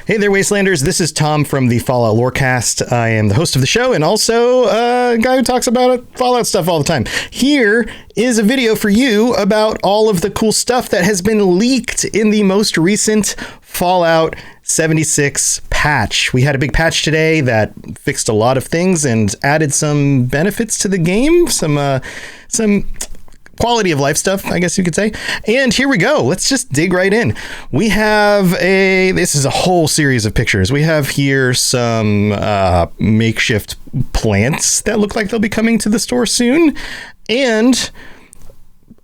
Hey there, Wastelanders. This is Tom from the Fallout Lorecast. I am the host of the show and also a guy who talks about Fallout stuff all the time. Here is a video for you about all of the cool stuff that has been leaked in the most recent Fallout 76 patch. We had a big patch today that fixed a lot of things and added some benefits to the game, some quality of life stuff, I guess you could say. And here we go. Let's just dig right in. We have this is a whole series of pictures. We have here some makeshift plants that look like they'll be coming to the store soon. And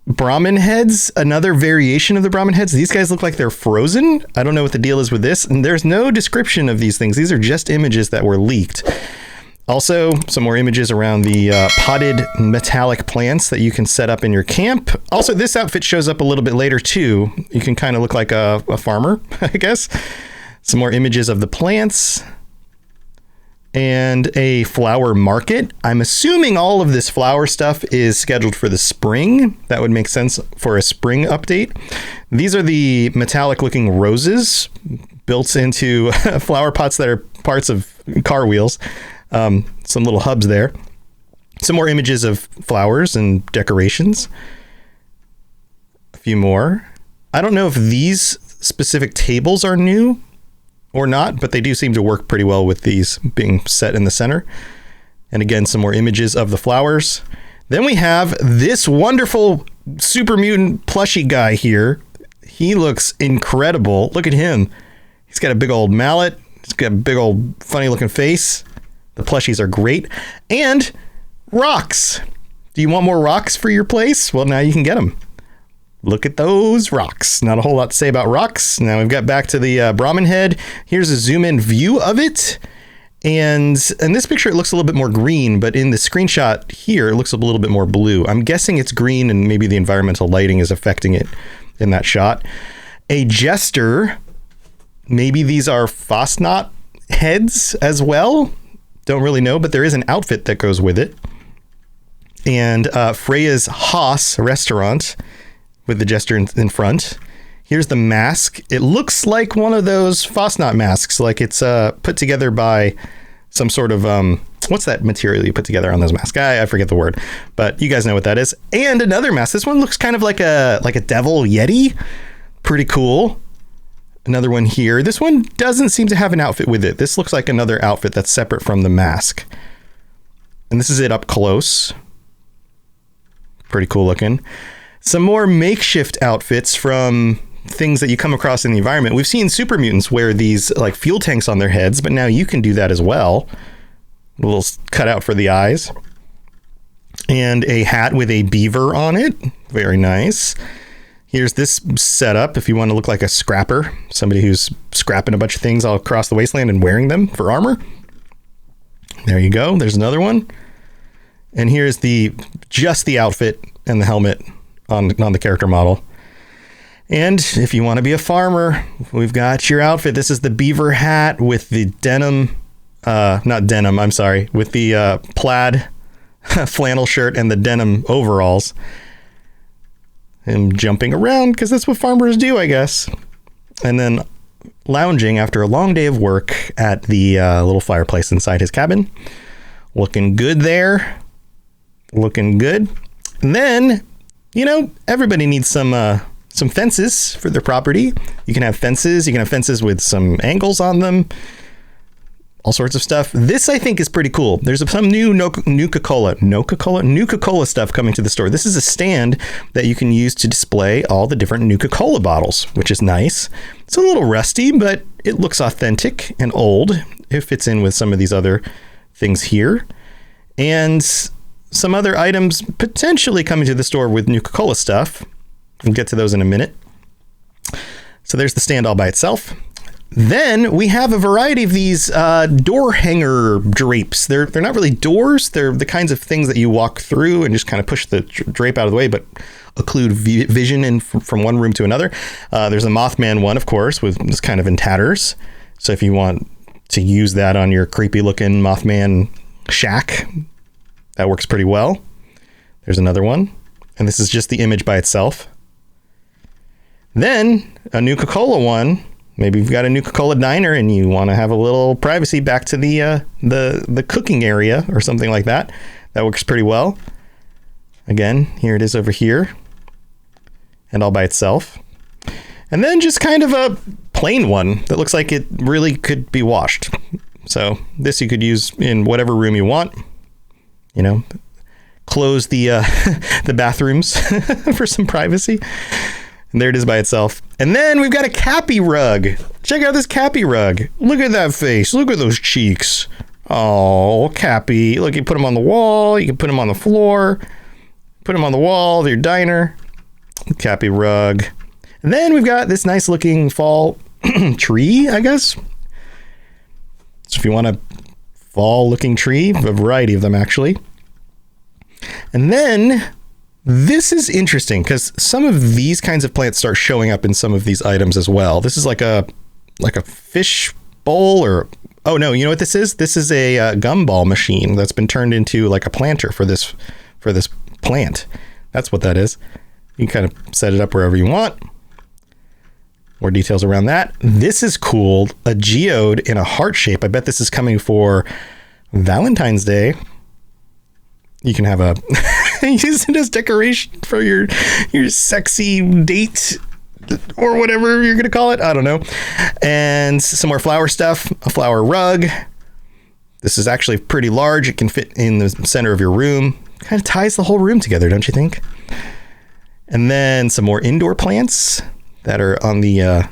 Brahmin heads, another variation of the Brahmin heads. These guys look like they're frozen. I don't know what the deal is with this. And there's no description of these things. These are just images that were leaked. Also, some more images around the potted metallic plants that you can set up in your camp. Also, this outfit shows up a little bit later, too. You can kind of look like a farmer, I guess. Some more images of the plants. And a flower market. I'm assuming all of this flower stuff is scheduled for the spring. That would make sense for a spring update. These are the metallic-looking roses built into flower pots that are parts of car wheels. Some little hubs there. Some more images of flowers and decorations. A few more. I don't know if these specific tables are new or not, but they do seem to work pretty well with these being set in the center. And again, some more images of the flowers. Then we have this wonderful super mutant plushie guy here. He looks incredible. Look at him. He's got a big old mallet. He's got a big old funny looking face. The plushies are great. And rocks. Do you want more rocks for your place? Well, now you can get them. Look at those rocks. Not a whole lot to say about rocks. Now we've got back to the Brahmin head. Here's a zoom in view of it. And in this picture, it looks a little bit more green, but in the screenshot here, it looks a little bit more blue. I'm guessing it's green and maybe the environmental lighting is affecting it in that shot. A Jester. Maybe these are Fosnot heads as well. Don't really know, but there is an outfit that goes with it. And Freya's Haas restaurant with the Jester in front. Here's the mask. It looks like one of those Fosnot masks, like it's put together by some sort of what's that material you put together on those masks? I forget the word, but you guys know what that is. And another mask. This one looks kind of like a devil yeti. Pretty cool. Another one here. This one doesn't seem to have an outfit with it. This looks like another outfit that's separate from the mask. And this is it up close. Pretty cool looking. Some more makeshift outfits from things that you come across in the environment. We've seen super mutants wear these like fuel tanks on their heads, but now you can do that as well. A little cutout for the eyes. And a hat with a beaver on it. Very nice. Here's this setup if you want to look like a scrapper, somebody who's scrapping a bunch of things all across the wasteland and wearing them for armor. There you go. There's another one. And here's just the outfit and the helmet on the character model. And if you want to be a farmer, we've got your outfit. This is the beaver hat with the denim, not denim, I'm sorry, with the plaid flannel shirt and the denim overalls. And jumping around because that's what farmers do, I guess. And then lounging after a long day of work at the little fireplace inside his cabin. Looking good there. Looking good. And then, everybody needs some fences for their property. You can have fences. You can have fences with some angles on them. All sorts of stuff. This, I think, is pretty cool. There's some new Nuka-Cola stuff coming to the store. This is a stand that you can use to display all the different Nuka-Cola bottles, which is nice. It's a little rusty, but it looks authentic and old. It fits in with some of these other things here. And some other items potentially coming to the store with Nuka-Cola stuff. We'll get to those in a minute. So there's the stand all by itself. Then we have a variety of these door hanger drapes. They're not really doors. They're the kinds of things that you walk through and just kind of push the drape out of the way, but occlude vision in from one room to another. There's a Mothman one, of course, with this kind of in tatters. So if you want to use that on your creepy looking Mothman shack, that works pretty well. There's another one. And this is just the image by itself. Then a Nuka-Cola one maybe you've got a Nuka-Cola diner and you want to have a little privacy back to the cooking area or something like that. That works pretty well. Again, here it is over here and all by itself. And then just kind of a plain one that looks like it really could be washed. So this you could use in whatever room you want. You know, close the the bathrooms for some privacy. And there it is by itself. And then we've got a Cappy rug. Check out this Cappy rug. Look at that face. Look at those cheeks. Oh, Cappy. Look, you put him on the wall. You can put him on the floor. Put him on the wall of your diner. Cappy rug. And then we've got this nice looking fall tree, I guess. So if you want a fall looking tree, a variety of them actually. And then this is interesting because some of these kinds of plants start showing up in some of these items as well. This is like a fish bowl or, oh no, you know what this is? This is a gumball machine that's been turned into like a planter for this plant. That's what that is. You can kind of set it up wherever you want. More details around that. This is cool. A geode in a heart shape. I bet this is coming for Valentine's Day. You can have a use it as decoration for your sexy date or whatever you're gonna call it. I don't know. And some more flower stuff. A flower rug. This is actually pretty large. It can fit in the center of your room. Kind of ties the whole room together, don't you think? And then some more indoor plants that are on the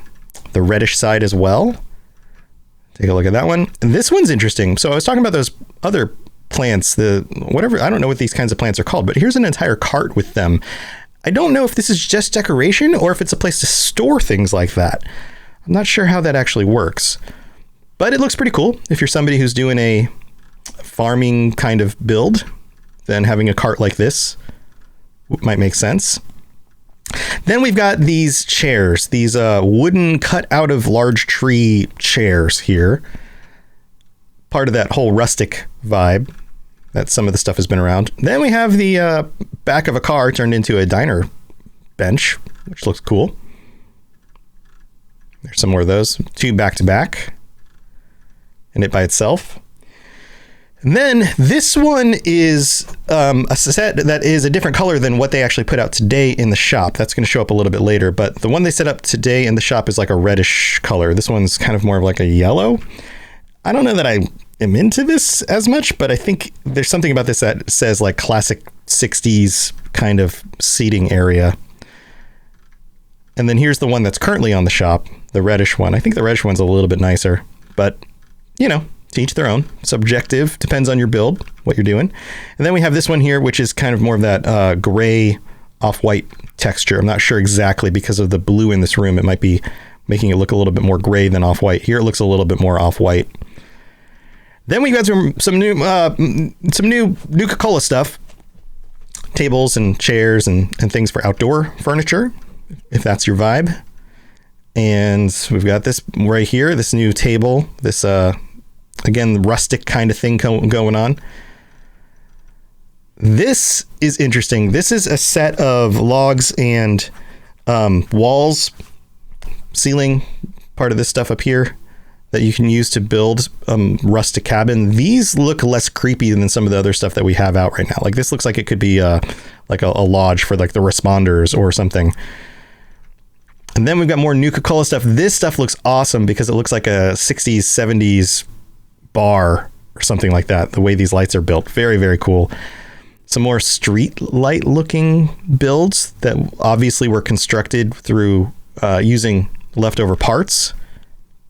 reddish side as well. Take a look at that one. And this one's interesting. So I was talking about those other plants, whatever, I don't know what these kinds of plants are called, but here's an entire cart with them. I don't know if this is just decoration or if it's a place to store things like that. I'm not sure how that actually works, but it looks pretty cool. If you're somebody who's doing a farming kind of build, then having a cart like this might make sense. Then we've got these chairs, these wooden cut out of large tree chairs here. Part of that whole rustic vibe that some of the stuff has been around. Then we have the back of a car turned into a diner bench, which looks cool. There's some more of those, 2 back to back, and it by itself. And then this one is a set that is a different color than what they actually put out today in the shop. That's going to show up a little bit later, but the one they set up today in the shop is like a reddish color. This one's kind of more of like a yellow. I don't know that I am into this as much, but I think there's something about this that says like classic 60s kind of seating area. And then here's the one that's currently on the shop, the reddish one. I think the reddish one's a little bit nicer, but you know, to each their own. Subjective, depends on your build, what you're doing. And then we have this one here, which is kind of more of that gray off-white texture. I'm not sure exactly because of the blue in this room. It might be making it look a little bit more gray than off-white. Here it looks a little bit more off-white. Then we got some new Nuka-Cola stuff. Tables and chairs and things for outdoor furniture, if that's your vibe. And we've got this right here, this new table, this again, rustic kind of thing going on. This is interesting. This is a set of logs and walls, ceiling, part of this stuff up here that you can use to build rustic cabin. These look less creepy than some of the other stuff that we have out right now. Like this looks like it could be like a lodge for like the responders or something. And then we've got more Nuka-Cola stuff. This stuff looks awesome because it looks like a 60s, 70s bar or something like that. The way these lights are built. Very, very cool. Some more street light looking builds that obviously were constructed through using leftover parts.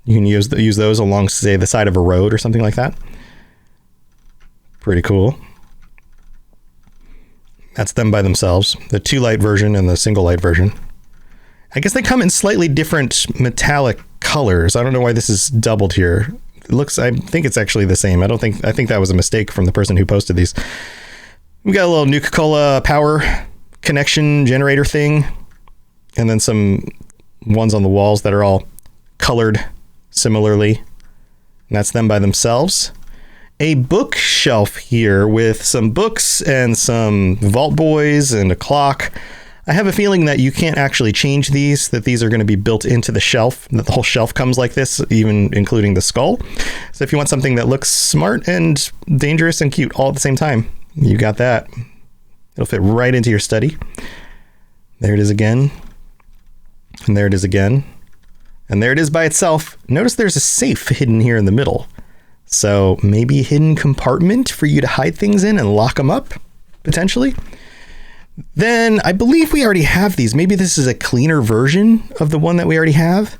You can use those along, say, the side of a road or something like that. Pretty cool. That's them by themselves. The 2-light version and the single light version. I guess they come in slightly different metallic colors. I don't know why this is doubled here. It looks, I think it's actually the same. I think that was a mistake from the person who posted these. We got a little Nuka-Cola power connection generator thing. And then some ones on the walls that are all colored similarly. And that's them by themselves. A bookshelf here with some books and some Vault Boys and a clock. I have a feeling that you can't actually change these, that these are going to be built into the shelf, that the whole shelf comes like this, even including the skull. So if you want something that looks smart and dangerous and cute all at the same time, you got that. It'll fit right into your study. There it is again. And there it is again. And there it is by itself. Notice there's a safe hidden here in the middle. So maybe a hidden compartment for you to hide things in and lock them up, potentially. Then I believe we already have these. Maybe this is a cleaner version of the one that we already have.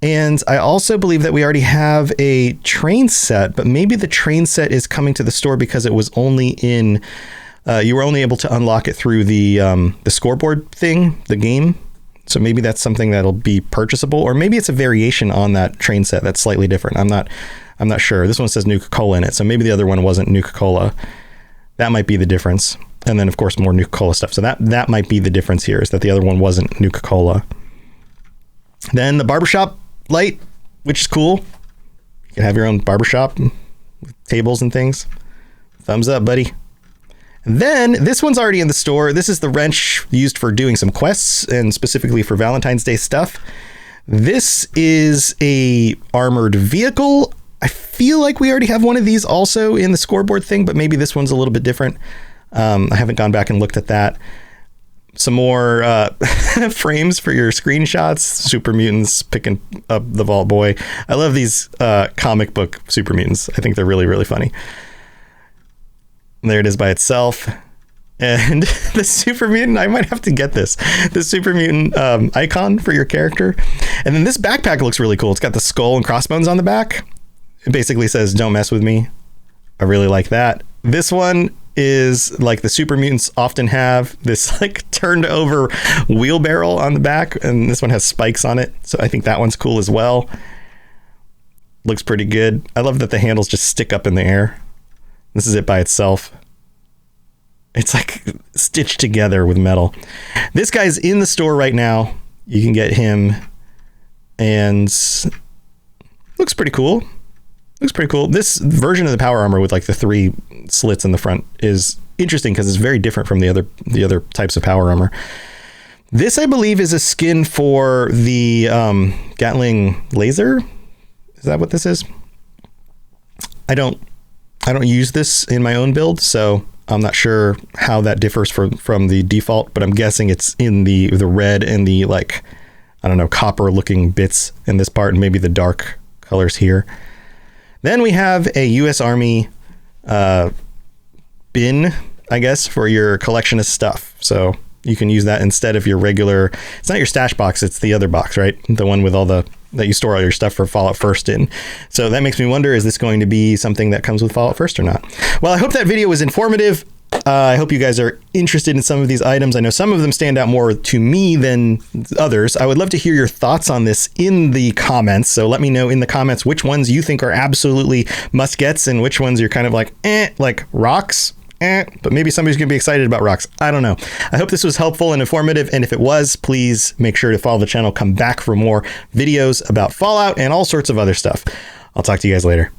And I also believe that we already have a train set, but maybe the train set is coming to the store because it was only in, you were only able to unlock it through the scoreboard thing, the game. So maybe that's something that'll be purchasable, or maybe it's a variation on that train set that's slightly different. I'm not sure. This one says Nuka-Cola in it, so maybe the other one wasn't Nuka-Cola. That might be the difference. And then, of course, more Nuka-Cola stuff. So that might be the difference here, is that the other one wasn't Nuka-Cola. Then the barbershop light, which is cool. You can have your own barbershop with tables and things. Thumbs up, buddy. And then this one's already in the store. This is the wrench used for doing some quests and specifically for Valentine's Day stuff. This is a armored vehicle. I feel like we already have one of these also in the scoreboard thing, but maybe this one's a little bit different. I haven't gone back and looked at that. Some more frames for your screenshots. Super Mutants picking up the Vault Boy. I love these comic book Super Mutants. I think they're really, really funny. And there it is by itself. And the Super Mutant, I might have to get this. The Super Mutant icon for your character. And then this backpack looks really cool. It's got the skull and crossbones on the back. It basically says, "Don't mess with me." I really like that. This one is like the Super Mutants often have, this like turned over wheelbarrow on the back, and this one has spikes on it. So I think that one's cool as well. Looks pretty good. I love that the handles just stick up in the air. This is it by itself. It's like stitched together with metal. This guy's in the store right now. You can get him, and looks pretty cool. Looks pretty cool. This version of the power armor with like the 3 slits in the front is interesting because it's very different from the other types of power armor. This, I believe, is a skin for the Gatling laser. Is that what this is? I don't use this in my own build, so I'm not sure how that differs from the default, but I'm guessing it's in the red and the, like, I don't know, copper looking bits in this part, and maybe the dark colors here. Then we have a U.S. Army bin, I guess, for your collection of stuff. So you can use that instead of your regular, it's not your stash box, it's the other box, right? The one with all that you store all your stuff for Fallout First in. So that makes me wonder, is this going to be something that comes with Fallout First or not? Well, I hope that video was informative. I hope you guys are interested in some of these items. I know some of them stand out more to me than others. I would love to hear your thoughts on this in the comments. So let me know in the comments which ones you think are absolutely must-gets and which ones you're kind of like rocks. But maybe somebody's gonna be excited about rocks. I don't know. I hope this was helpful and informative. And if it was, please make sure to follow the channel. Come back for more videos about Fallout and all sorts of other stuff. I'll talk to you guys later.